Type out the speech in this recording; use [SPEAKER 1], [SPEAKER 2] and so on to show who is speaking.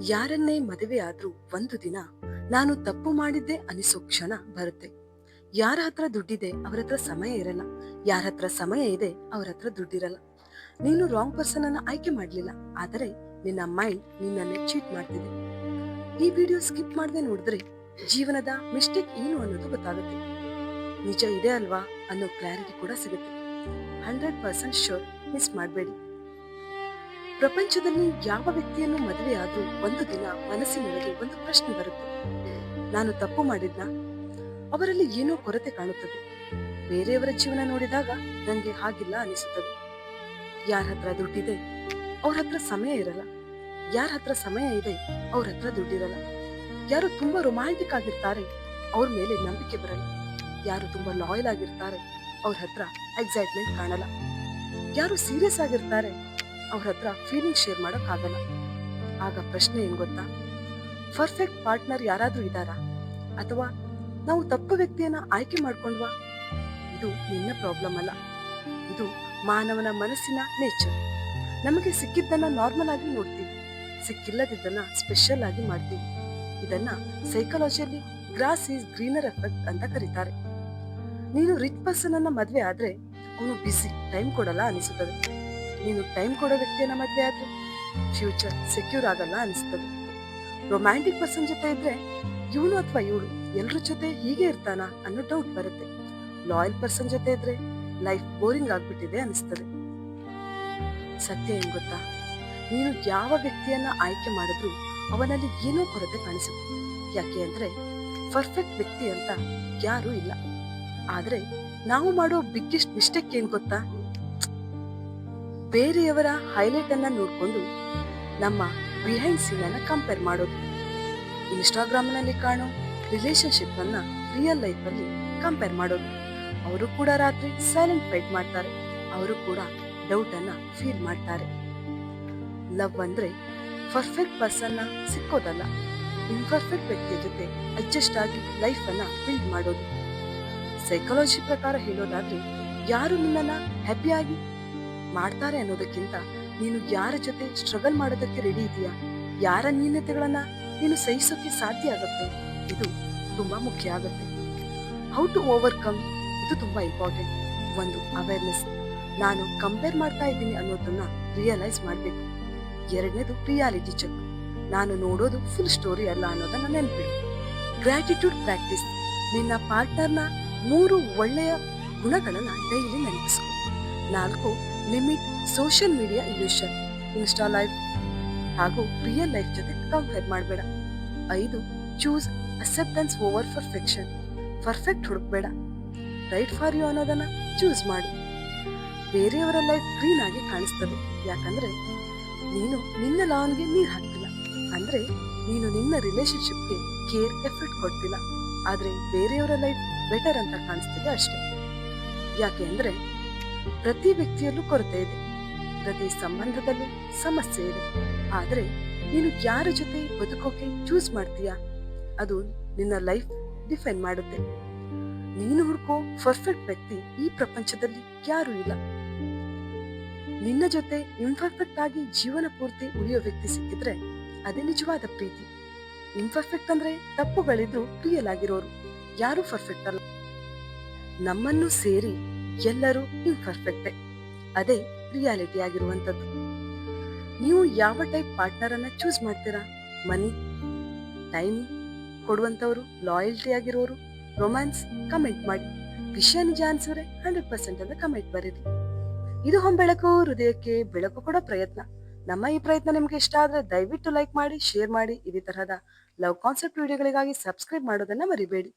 [SPEAKER 1] ಯಾರನ್ನೇ ಮದುವೆ ಆದ್ರೂ ಒಂದು ದಿನ ನಾನು ತಪ್ಪು ಮಾಡಿದ್ದೆ ಅನಿಸೋ ಕ್ಷಣ ಬರುತ್ತೆ. ಯಾರ ಹತ್ರ ದುಡ್ಡಿದೆ ಅವ್ರ ಹತ್ರ ಸಮಯ ಇರಲ್ಲ. ಯಾರ ಹತ್ರ ಸಮಯ ಇದೆ ಅವ್ರ ಹತ್ರ ದುಡ್ಡಿರಲ್ಲ. ನೀನು ರಾಂಗ್ ಪರ್ಸನ್ ಅನ್ನ ಆಯ್ಕೆ ಮಾಡ್ಲಿಲ್ಲ, ಆದರೆ ನಿನ್ನ ಮೈಂಡ್ ನಿನ್ನನ್ನೇ ಚೀಟ್ ಮಾಡ್ತಿದೆ. ಈ ವಿಡಿಯೋ ಸ್ಕಿಪ್ ಮಾಡದೆ ನೋಡಿದ್ರೆ ಜೀವನದ ಮಿಸ್ಟೇಕ್ ಏನು ಅನ್ನೋದು ಗೊತ್ತಾಗುತ್ತೆ. ನಿಜ ಇದೆ ಅಲ್ವಾ ಅನ್ನೋ ಕ್ಲಾರಿಟಿ ಕೂಡ ಸಿಗುತ್ತೆ. 100% ಶೋರ್, ಮಿಸ್ ಮಾಡಬೇಡಿ. ಪ್ರಪಂಚದಲ್ಲಿ ಯಾವ ವ್ಯಕ್ತಿಯನ್ನು ಮದುವೆ ಆದ್ರೂ ಒಂದು ದಿನ ಮನಸ್ಸಿನೊಳಗೆ ಒಂದು ಪ್ರಶ್ನೆ ಬರುತ್ತೆ. ನಾನು ತಪ್ಪು ಮಾಡಿದ್ನ? ಅವರಲ್ಲಿ ಏನೋ ಕೊರತೆ ಕಾಣುತ್ತದೆ. ಬೇರೆಯವರ ಜೀವನ ನೋಡಿದಾಗ ನಂಗೆ ಹಾಗಿಲ್ಲ ಅನಿಸುತ್ತದೆ. ಯಾರ ಹತ್ರ ದುಡ್ಡಿದೆ ಅವ್ರ ಹತ್ರ ಸಮಯ ಇರಲ್ಲ. ಯಾರ ಹತ್ರ ಸಮಯ ಇದೆ ಅವ್ರ ಹತ್ರ ದುಡ್ಡಿರಲ್ಲ. ಯಾರು ತುಂಬಾ ರೊಮ್ಯಾಂಟಿಕ್ ಆಗಿರ್ತಾರೆ ಅವ್ರ ಮೇಲೆ ನಂಬಿಕೆ ಬರಲ್ಲ. ಯಾರು ತುಂಬಾ ಲಾಯಲ್ ಆಗಿರ್ತಾರೆ ಅವ್ರ ಹತ್ರ ಎಕ್ಸೈಟ್ಮೆಂಟ್ ಕಾಣಲ್ಲ. ಯಾರು ಸೀರಿಯಸ್ ಆಗಿರ್ತಾರೆ ಅವ್ರ ಹತ್ರ ಫೀಲಿಂಗ್ ಶೇರ್ ಮಾಡಕ್ ಆಗಲ್ಲ. ಆಗ ಪ್ರಶ್ನೆ ಏನ್ ಗೊತ್ತಾ, ಪರ್ಫೆಕ್ಟ್ ಪಾರ್ಟ್ನರ್ ಯಾರಾದ್ರೂ ಇದ್ದಾರಾ, ಅಥವಾ ನಾವು ತಪ್ಪು ವ್ಯಕ್ತಿಯನ್ನ ಆಯ್ಕೆ ಮಾಡ್ಕೊಂಡ್ವಾ? ಇದು ನಿನ್ನ ಪ್ರಾಬ್ಲಮ್ ಅಲ್ಲ, ಇದು ಮಾನವನ ಮನಸ್ಸಿನ ನೇಚರ್. ನಮಗೆ ಸಿಕ್ಕಿದ್ದನ್ನ ನಾರ್ಮಲ್ ಆಗಿ ನೋಡ್ತೀವಿ, ಸಿಕ್ಕಿಲ್ಲದಿದ್ದನ್ನ ಸ್ಪೆಷಲ್ ಆಗಿ ಮಾಡ್ತೀವಿ. ಇದನ್ನ ಸೈಕಾಲಜಿಯಲ್ಲಿ ಗ್ರಾಸ್ ಈಸ್ ಗ್ರೀನರ್ ಎಫೆಕ್ಟ್ ಅಂತ ಕರೀತಾರೆ. ನೀನು ರಿಚ್ ಪರ್ಸನ್ ಅನ್ನ ಮದ್ವೆ ಆದ್ರೆ ಅವನು ಬಿಸಿ, ಟೈಮ್ ಕೊಡಲ್ಲ ಅನಿಸುತ್ತದೆ. ನೀನು ಟೈಮ್ ಕೊಡೋ ವ್ಯಕ್ತಿಯನ್ನ ಮದ್ವೆ ಆದ್ರೆ ಫ್ಯೂಚರ್ ಸೆಕ್ಯೂರ್ ಆಗಲ್ಲ ಅನಿಸ್ತದೆ. ರೊಮ್ಯಾಂಟಿಕ್ ಪರ್ಸನ್ ಜೊತೆ ಇದ್ರೆ ಇವನು ಅಥವಾ ಇವಳು ಎಲ್ರ ಜೊತೆ ಹೀಗೆ ಇರ್ತಾನ ಅನ್ನೋ ಡೌಟ್ ಬರುತ್ತೆ. ಲಾಯಲ್ ಪರ್ಸನ್ ಜೊತೆ ಇದ್ರೆ ಲೈಫ್ ಬೋರಿಂಗ್ ಆಗ್ಬಿಟ್ಟಿದೆ ಅನಿಸ್ತದೆ. ಸತ್ಯ ಏನ್ ಗೊತ್ತಾ, ನೀನು ಯಾವ ವ್ಯಕ್ತಿಯನ್ನ ಆಯ್ಕೆ ಮಾಡಿದ್ರು ಅವನಲ್ಲಿ ಏನೋ ಕೊರತೆ ಕಾಣಿಸುತ್ತೆ. ಯಾಕೆ ಅಂದ್ರೆ ಪರ್ಫೆಕ್ಟ್ ವ್ಯಕ್ತಿ ಅಂತ ಯಾರೂ ಇಲ್ಲ. ಆದ್ರೆ ನಾವು ಮಾಡೋ ಬಿಗ್ಗೆಸ್ಟ್ ಮಿಸ್ಟೇಕ್ ಏನ್ ಗೊತ್ತಾ, ಬೇರೆಯವರ ಹೈಲೈಟ್ ಅನ್ನ ನೋಡ್ಕೊಂಡು ನಮ್ಮ ಬಿಹೈಂಡ್ ಸೀನ್ ಅನ್ನ ಕಂಪೇರ್ ಮಾಡೋದು. ಇನ್ಸ್ಟಾಗ್ರಾಮ್ ನಲ್ಲಿ ಕಾಣೋ ರಿಲೇಶನ್ಶಿಪ್ ಅನ್ನ ರಿಯಲ್ ಲೈಫ್ ಅಲ್ಲಿ ಕಂಪೇರ್ ಮಾಡೋದು. ಅವರು ಕೂಡ ರಾತ್ರಿ ಸೈಲೆಂಟ್ ಫೈಟ್ ಮಾಡ್ತಾರೆ, ಅವರು ಕೂಡ ಡೌಟ್ ಅನ್ನ ಫೀಲ್ ಮಾಡ್ತಾರೆ. ಲವ್ ಅಂದ್ರೆ ಪರ್ಫೆಕ್ಟ್ ಪರ್ಸನ್ ನ ಸಿಕ್ಕೋದಲ್ಲ, ಇನ್ಪರ್ಫೆಕ್ಟ್ ವ್ಯಕ್ತಿಯ ಜೊತೆ ಅಡ್ಜಸ್ಟ್ ಆಗಿ ಲೈಫ್ ಅನ್ನ ಬಿಲ್ಡ್ ಮಾಡೋದು. ಸೈಕಾಲಜಿ ಪ್ರಕಾರ ಹೇಳೋದಾದ್ರೆ, ಯಾರು ನಿನ್ನನ್ನ ಹ್ಯಾಪಿಯಾಗಿ ಮಾಡ್ತಾರೆ ಅನ್ನೋದಕ್ಕಿಂತ ನೀನು ಯಾರ ಜೊತೆ ಸ್ಟ್ರಗಲ್ ಮಾಡೋದಕ್ಕೆ ರೆಡಿ ಇದೆಯಾ, ಯಾರ ನ್ಯೂನತೆಗಳನ್ನ ನೀನು ಸಹಿಸೋಕೆ ಸಾಧ್ಯ ಆಗುತ್ತೆ, ಇದು ತುಂಬಾ ಮುಖ್ಯ ಆಗುತ್ತೆ. ಹೌ ಟು ಓವರ್ಕಮ್, ಇದು ತುಂಬಾ ಇಂಪಾರ್ಟೆಂಟ್. ಒಂದು ಅವೇರ್ನೆಸ್, ನಾನು ಕಂಪೇರ್ ಮಾಡ್ತಾ ಇದ್ದೀನಿ ಅನ್ನೋದನ್ನ ರಿಯಲೈಸ್ ಮಾಡ್ಬೇಕು. ಎರಡನೇದು ರಿಯಾಲಿಟಿ ಚೆಕ್, ನಾನು ನೋಡೋದು ಫುಲ್ ಸ್ಟೋರಿ ಅಲ್ಲ ಅನ್ನೋದನ್ನ ನೆನ್ಪಿಡು. ಗ್ರಾಟಿಟ್ಯೂಡ್ ಪ್ರಾಕ್ಟೀಸ್, ನಿನ್ನ ಪಾರ್ಟ್ನರ್ನ 3 ಒಳ್ಳೆಯ ಗುಣಗಳನ್ನ ಡೈಲಿ ನೆನಪಿಸು. 4 limit social media illusion, insta life ಹಾಗೂ ರಿಯಲ್ ಲೈಫ್ ಜೊತೆ ಕಂಪೇರ್ ಮಾಡಬೇಡ. 5 choose acceptance over perfection, perfect ಹುಡುಕ್ಬೇಡ, ರೈಟ್ ಫಾರ್ ಯು ಅನ್ನೋದನ್ನ ಚೂಸ್ ಮಾಡು. ಬೇರೆಯವರ ಲೈಫ್ ಗ್ರೀನ್ ಆಗಿ ಕಾಣಿಸ್ತದೆ, ಯಾಕಂದ್ರೆ ನೀನು ನಿನ್ನ ಲಾನ್ಗೆ ನೀರ್ ಹಾಕ್ತಿಲ್ಲ. ಅಂದ್ರೆ ನೀನು ನಿನ್ನ ರಿಲೇಶನ್ಶಿಪ್ಗೆ ಕೇರ್ ಎಫರ್ಟ್ ಕೊಡ್ತಿಲ್ಲ, ಆದ್ರೆ ಬೇರೆಯವರ ಲೈಫ್ ಬೆಟರ್ ಅಂತ ಕಾಣಿಸ್ತಿದೆ ಅಷ್ಟೇ. ಯಾಕೆ ಅಂದ್ರೆ ಪ್ರತಿ ವ್ಯಕ್ತಿಯಲ್ಲೂ ಕೊರತೆ ಇದೆ, ಪ್ರತಿ ಸಂಬಂಧದಲ್ಲೂ ಸಮಸ್ಯೆ ಇದೆ. ಆದ್ರೆ ನೀನು ಯಾರ ಜೊತೆ ಬದುಕೋಕೆ ಚೂಸ್ ಮಾಡ್ತೀಯಾ, ಅದು ನಿನ್ನ ಲೈಫ್ ಡಿಫೈನ್ ಮಾಡುತ್ತೆ. ನೀನು ಹುಡುಕೋ ಪರ್ಫೆಕ್ಟ್ ವ್ಯಕ್ತಿ ಈ ಪ್ರಪಂಚದಲ್ಲಿ ಯಾರೂ ಇಲ್ಲ. ನಿನ್ನ ಜೊತೆ ಇಂಪರ್ಫೆಕ್ಟ್ ಆಗಿ ಜೀವನ ಪೂರ್ತಿ ಉಳಿಯೋ ವ್ಯಕ್ತಿ ಸಿಕ್ಕಿದ್ರೆ ಅದೇ ನಿಜವಾದ ಪ್ರೀತಿ. ಇಂಪರ್ಫೆಕ್ಟ್ ಅಂದ್ರೆ ತಪ್ಪುಗಳಿದ್ರು ರಿಯಲ್ ಆಗಿರೋರು, ಯಾರು ಪರ್ಫೆಕ್ಟ್ ಅಲ್ಲ. ನಮ್ಮನ್ನು ಸೇರಿ ಎಲ್ಲರೂ ಇಂಪರ್ಫೆಕ್ಟೇ, ಅದೇ ರಿಯಾಲಿಟಿ ಆಗಿರುವಂತದ್ದು. ನೀವು ಯಾವ ಟೈಪ್ ಪಾರ್ಟ್ನರ್ ಅನ್ನ ಚೂಸ್ ಮಾಡ್ತೀರಾ? ಮನಿ, ಟೈಮ್ ಕೊಡುವಂತವ್ರು, ಲಾಯಲ್ಟಿ ಆಗಿರೋರು, ರೊಮ್ಯಾನ್ಸ್? ಕಮೆಂಟ್ ಮಾಡಿ. ವಿಷಯ ನಿಜ ಅನ್ಸಿದ್ರೆ 100% ಅಂತ ಕಮೆಂಟ್ ಬರೀರಿ. ಇದು ಹೊಂಬೆಳಕು, ಹೃದಯಕ್ಕೆ ಬೆಳಕು ಕೊಡೋ ಪ್ರಯತ್ನ. ನಮ್ಮ ಈ ಪ್ರಯತ್ನ ನಿಮ್ಗೆ ಇಷ್ಟ ಆದ್ರೆ ದಯವಿಟ್ಟು ಲೈಕ್ ಮಾಡಿ, ಶೇರ್ ಮಾಡಿ. ಇದೇ ತರಹದ ಲವ್ ಕಾನ್ಸೆಪ್ಟ್ ವಿಡಿಯೋಗಳಿಗಾಗಿ ಸಬ್ಸ್ಕ್ರೈಬ್ ಮಾಡೋದನ್ನ ಮರಿಬೇಡಿ.